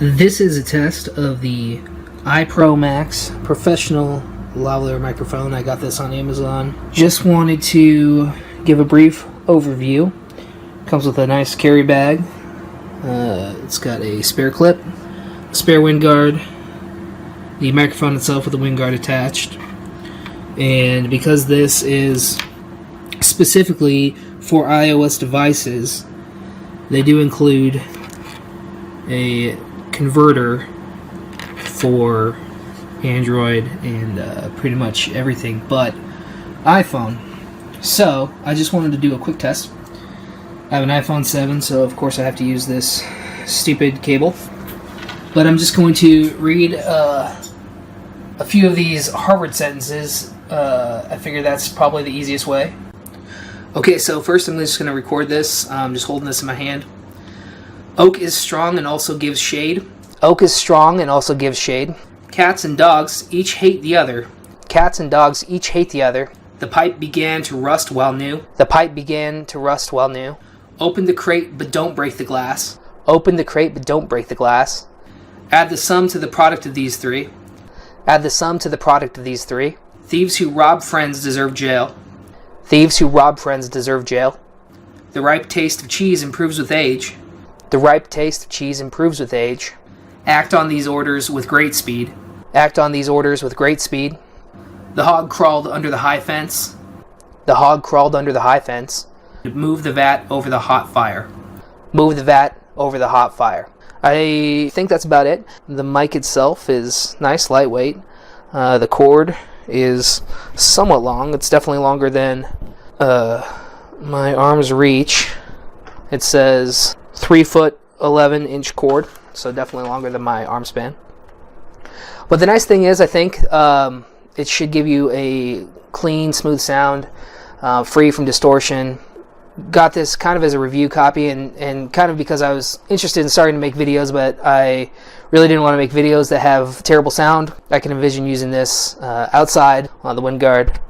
This is a test of the iPro-Max professional lavalier microphone. I got this on Amazon. Just wanted to give a brief overview. Comes with a nice carry bag. It's got a spare clip, a spare wind guard, the microphone itself with a wind guard attached. And because this is specifically for iOS devices, they do include a converter for Android and pretty much everything but iPhone. So I just wanted to do a quick test. I have an iPhone 7, so of course I have to use this stupid cable. But I'm just going to read a few of these Harvard sentences. I figure that's probably the easiest way. Okay, so first I'm just going to record this. I'm just holding this in my hand. Oak is strong and also gives shade. Oak is strong and also gives shade. Cats and dogs each hate the other. Cats and dogs each hate the other. The pipe began to rust while new. The pipe began to rust while new. Open the crate but don't break the glass. Open the crate but don't break the glass. Add the sum to the product of these three. Add the sum to the product of these three. Thieves who rob friends deserve jail. Thieves who rob friends deserve jail. The ripe taste of cheese improves with age. The ripe taste of cheese improves with age. Act on these orders with great speed. Act on these orders with great speed. The hog crawled under the high fence. The hog crawled under the high fence. Move the vat over the hot fire. Move the vat over the hot fire. I think that's about it. The mic itself is nice, lightweight. The cord is somewhat long. It's definitely longer than my arm's reach. It says 3 foot 11 inch cord, so definitely longer than my arm span. But the nice thing is, I think it should give you a clean, smooth sound, free from distortion. Got this kind of as a review copy and kind of because I was interested in starting to make videos, but I really didn't want to make videos that have terrible sound. I can envision using this outside on the wind guard.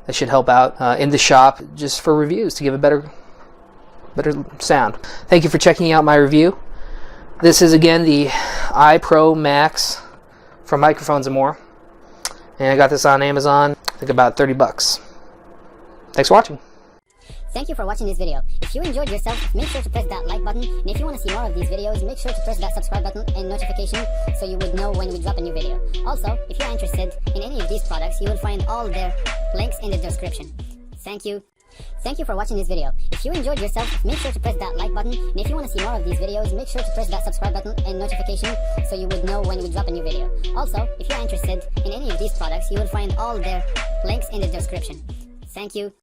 That should help out in the shop just for reviews to give a better sound. Thank you for checking out my review. This is again the iPro-Max from Microphones and More, and I got this on Amazon. I think about 30 bucks. Thanks for watching. Thank you for watching this video. If you enjoyed yourself, make sure to press that like button, and if you want to see more of these videos, make sure to press that subscribe button and notification so you would know when we drop a new video. Also, if you are interested in any of these products, you will find all their links in the description. Thank you. Thank you for watching this video. If you enjoyed yourself, make sure to press that like button, and if you want to see more of these videos, make sure to press that subscribe button and notification so you would know when we drop a new video. Also, if you are interested in any of these products, you will find all their links in the description. Thank you.